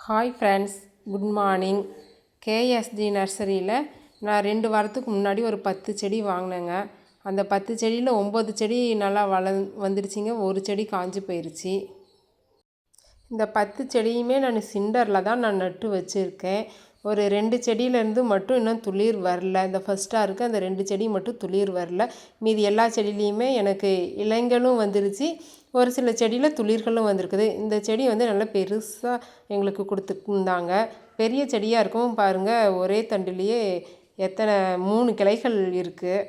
Hi friends, good morning. KST நர்சரியில் நான் 2 வாரத்துக்கு முன்னாடி ஒரு 10 செடி வாங்கினேங்க. அந்த 10 செடியில் 9 செடி நல்லா வந்துடுச்சிங்க. ஒரு செடி காஞ்சி போயிடுச்சு. இந்த 10 செடியுமே நான் சிண்டரில் தான் நட்டு வச்சுருக்கேன். ஒரு 2 செடியிலேருந்து மட்டும் இன்னும் துளிர் வரல. இந்த ஃபஸ்ட்டாக இருக்குது அந்த 2 செடி மட்டும் துளிர் வரல. மீதி எல்லா செடியிலையுமே எனக்கு இலைங்களும் வந்துருச்சு. ஒரு சில செடியில் துளிர்களும் வந்திருக்குது. இந்த செடி நல்லா பெருசாக எங்களுக்கு கொடுத்துருந்தாங்க. பெரிய செடியாக இருக்கும் பாருங்கள். ஒரே தண்டுலேயே எத்தனை 3 கிளைகள் இருக்குது.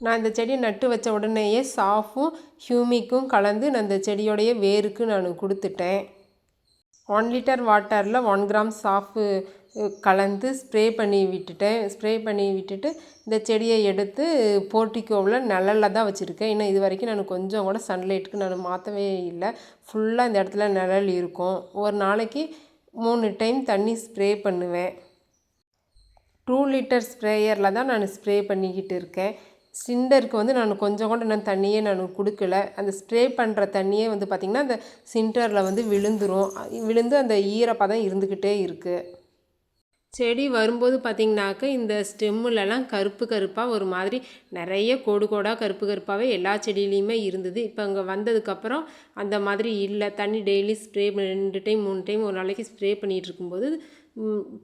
நான் இந்த செடியை நட்டு வச்ச உடனேயே சாஃபும் ஹியூமிக்கும் கலந்து நான் இந்த செடியோடைய வேருக்கு நான் கொடுத்துட்டேன். 1 லிட்டர் வாட்டரில் 1 கிராம் சாஃபு கலந்து ஸ்ப்ரே பண்ணி விட்டுட்டு இந்த செடியை எடுத்து போர்ட்டிக்கோவில் நிழலில் தான் வச்சுருக்கேன். இன்னும் இது வரைக்கும் நான் கொஞ்சம் கூட சன்லைட்டுக்கு நான் மாற்றவே இல்லை. ஃபுல்லாக இந்த இடத்துல நிழல் இருக்கும். ஒரு நாளைக்கு 3 டைம் தண்ணி ஸ்ப்ரே பண்ணுவேன். 2 லிட்டர் ஸ்ப்ரேயரில் தான் நான் ஸ்ப்ரே பண்ணிக்கிட்டு இருக்கேன். சிண்டருக்கு நான் கொஞ்சம் கூட நான் தண்ணியே நான் கொடுக்கல. அந்த ஸ்ப்ரே பண்ணுற தண்ணியே பார்த்திங்கன்னா அந்த சிண்டரில் விழுந்து அந்த ஈரப்பதம் இருந்துக்கிட்டே இருக்குது. செடி வரும்போது பார்த்திங்கனாக்க இந்த ஸ்டெம்முலலாம் கருப்பாக ஒரு மாதிரி நிறைய கோடாக கருப்பாகவே எல்லா செடியிலையுமே இருந்தது. இப்போ அங்கே வந்ததுக்கப்புறம் அந்த மாதிரி இல்லை. தண்ணி டெய்லி ஸ்ப்ரே 2 டைம் 3 டைம் ஒரு நாளைக்கு ஸ்ப்ரே பண்ணிகிட்டு இருக்கும்போது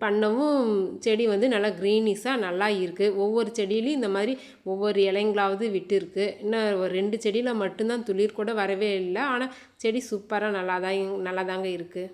பண்ணவும் செடி நல்லா க்ரீனிஷாக நல்லா இருக்குது. ஒவ்வொரு செடியிலையும் இந்த மாதிரி ஒவ்வொரு இலைங்களாவது விட்டு இருக்குது. இன்னும் ஒரு 2 செடியில் மட்டும்தான் துளிர் கூட வரவே இல்லை. ஆனால் செடி சூப்பராக நல்லா தாங்க இருக்குது.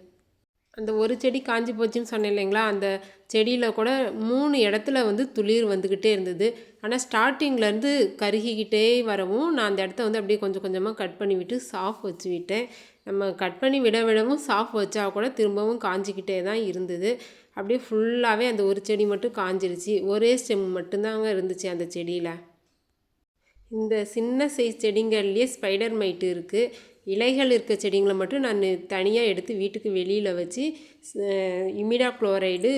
அந்த ஒரு செடி காஞ்சி போச்சுன்னு சொன்னேன் இல்லைங்களா, அந்த செடியில் கூட 3 இடத்துல துளிர் வந்துக்கிட்டே இருந்தது. ஆனால் ஸ்டார்டிங்லேருந்து கருகிக்கிட்டே வரவும் நான் அந்த இடத்த அப்படியே கொஞ்சம் கொஞ்சமாக கட் பண்ணி விட்டு சாஃப் வச்சு விட்டேன். நம்ம கட் பண்ணி விடவும் சாஃப் வச்சா கூட திரும்பவும் காஞ்சிக்கிட்டே தான் இருந்தது. அப்படியே ஃபுல்லாகவே அந்த ஒரு செடி மட்டும் காஞ்சிருச்சு. ஒரே ஸ்டெம் மட்டும்தாங்க இருந்துச்சு அந்த செடியில். இந்த சின்ன சைஸ் செடிங்கள்லேயே ஸ்பைடர் மைட்டு இருக்குது. இலைகள் இருக்க செடிங்களை மட்டும் நான் தனியாக எடுத்து வீட்டுக்கு வெளியில் வச்சு இமிடாக்ளோரைடு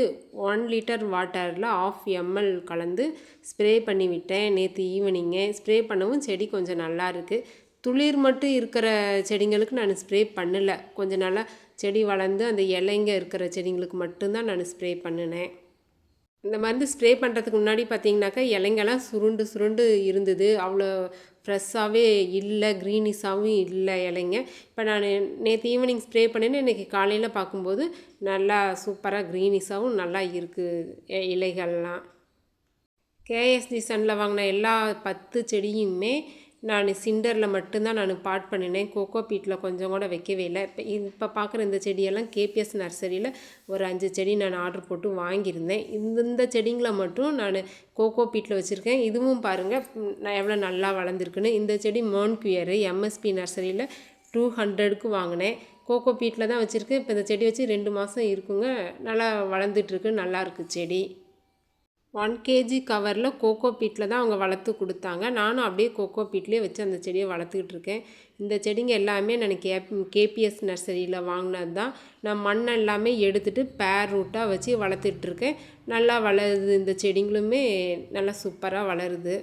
1 லிட்டர் வாட்டரில் 1/2 ml கலந்து ஸ்ப்ரே பண்ணி விட்டேன் நேற்று ஈவினிங்கே. ஸ்ப்ரே பண்ணவும் செடி கொஞ்சம் நல்லா இருக்குது. துளிர் மட்டும் இருக்கிற செடிங்களுக்கு நான் ஸ்ப்ரே பண்ணலை. கொஞ்சம் நல்லா செடி வளர்ந்து அந்த இலைங்க இருக்கிற செடிங்களுக்கு மட்டும்தான் நான் ஸ்ப்ரே பண்ணினேன். இந்த மருந்து ஸ்ப்ரே பண்ணுறதுக்கு முன்னாடி பார்த்திங்கனாக்கா இலைங்கெல்லாம் சுருண்டு இருந்தது. அவ்வளோ ஃப்ரெஷ்ஷாகவே இல்லை, க்ரீனிஷாகவும் இல்லை இலைங்க. இப்போ நான் நேற்று ஈவினிங் ஸ்ப்ரே பண்ணினேன். இன்றைக்கி காலையில் பார்க்கும்போது நல்லா சூப்பராக க்ரீனிஷாகவும் நல்லா இருக்குது இலைகள்லாம். கேஎஸ்டி சன்னில் வாங்கின எல்லா 10 செடியுமே நான் சிண்டரில் மட்டும்தான் நான் பாட் பண்ணினேன். கோகோ பீட்டில் கொஞ்சம் கூட வைக்கவே இல்லை. இப்போ பார்க்குற இந்த செடியெல்லாம் கேபிஎஸ் நர்சரியில் ஒரு 5 செடி நான் ஆர்டர் போட்டு வாங்கியிருந்தேன். இந்த செடிங்களை மட்டும் நான் கோகோ பீட்டில் வச்சுருக்கேன். இதுவும் பாருங்கள் நான் எவ்வளோ நல்லா வளர்ந்துருக்குன்னு. இந்த செடி மோன்குயரு எம்எஸ்பி நர்சரியில் 200க்கு வாங்கினேன். கோகோ பீட்டில் தான் வச்சுருக்கேன். இப்போ இந்த செடி வச்சு 2 மாதம் இருக்குங்க. நல்லா வளர்ந்துட்டுருக்கு, நல்லாயிருக்கு செடி. 1 kg கவரில் கோகோ பீட்டில் தான் அவங்க வளர்த்து கொடுத்தாங்க. நானும் அப்படியே கோகோ பீட்லேயே வச்சு அந்த செடியை வளர்த்துக்கிட்டு இருக்கேன். இந்த செடிங்க எல்லாமே நான் கேபிஎஸ் நர்சரியில் வாங்கினது தான். நான் மண் எல்லாமே எடுத்துகிட்டு பேர் ரூட்டாக வச்சு வளர்த்துட்ருக்கேன். நல்லா வளருது. இந்த செடிங்களுமே நல்லா சூப்பராக வளருது.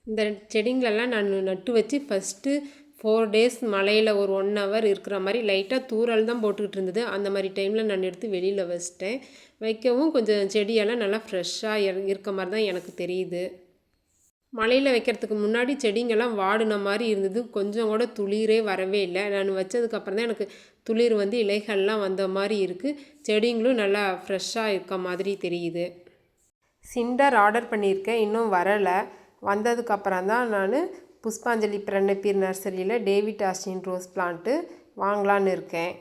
இந்த செடிங்களெல்லாம் நான் நட்டு வச்சு ஃபஸ்ட்டு 4 days மழையில் ஒரு 1 hour இருக்கிற மாதிரி லைட்டாக தூறல் தான் போட்டுக்கிட்டு இருந்தது. அந்த மாதிரி டைமில் நான் எடுத்து வெளியில் வச்சிட்டேன். வைக்கவும் கொஞ்சம் செடியெல்லாம் நல்லா ஃப்ரெஷ்ஷாக இருக்க மாதிரி தான் எனக்கு தெரியுது. மழையில் வைக்கிறதுக்கு முன்னாடி செடிங்கெல்லாம் வாடின மாதிரி இருந்தது. கொஞ்சம் கூட துளிரே வரவே இல்லை. நான் வச்சதுக்கப்புறம் தான் எனக்கு துளிர் இலைகள்லாம் வந்த மாதிரி இருக்குது. செடிங்களும் நல்லா ஃப்ரெஷ்ஷாக இருக்க மாதிரி தெரியுது. சிண்டர் ஆர்டர் பண்ணியிருக்கேன், இன்னும் வரலை. வந்ததுக்கப்புறம் தான் நான் புஷ்பாஞ்சலி பிரன்னப்பீர் நர்சரியில் டேவிட் ஆஸ்டின் ரோஸ் பிளான்ட்டு வாங்கலான்னு இருக்கேன்.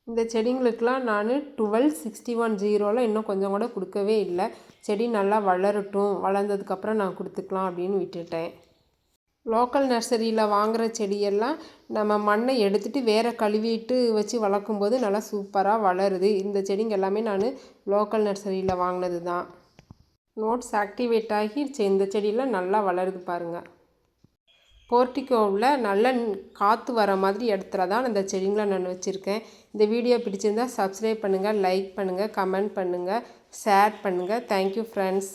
இந்த செடிங்களுக்கெலாம் நான் 1261 இன்னும் கொஞ்சம் கூட கொடுக்கவே இல்லை. செடி நல்லா வளரட்டும், வளர்ந்ததுக்கப்புறம் நான் கொடுத்துக்கலாம் அப்படின்னு விட்டுட்டேன். லோக்கல் நர்சரியில் வாங்குகிற செடியெல்லாம் நம்ம மண்ணை எடுத்துகிட்டு வேறு கழுவிட்டு வச்சு வளர்க்கும்போது நல்லா சூப்பராக வளருது. இந்த செடிங்க எல்லாமே நான் லோக்கல் நர்சரியில் வாங்கினது தான். நோட்ஸ் ஆக்டிவேட் ஆகி இந்த செடியெல்லாம் நல்லா வளருது பாருங்கள். போர்ட்டிக்கோவில் நல்ல காற்று வர மாதிரி இடத்துல தான் இந்த செடிங்களை நான் வச்சுருக்கேன். இந்த வீடியோ பிடிச்சிருந்தால் சப்ஸ்கிரைப் பண்ணுங்கள், லைக் பண்ணுங்கள், கமெண்ட் பண்ணுங்கள், ஷேர் பண்ணுங்கள். Thank you friends.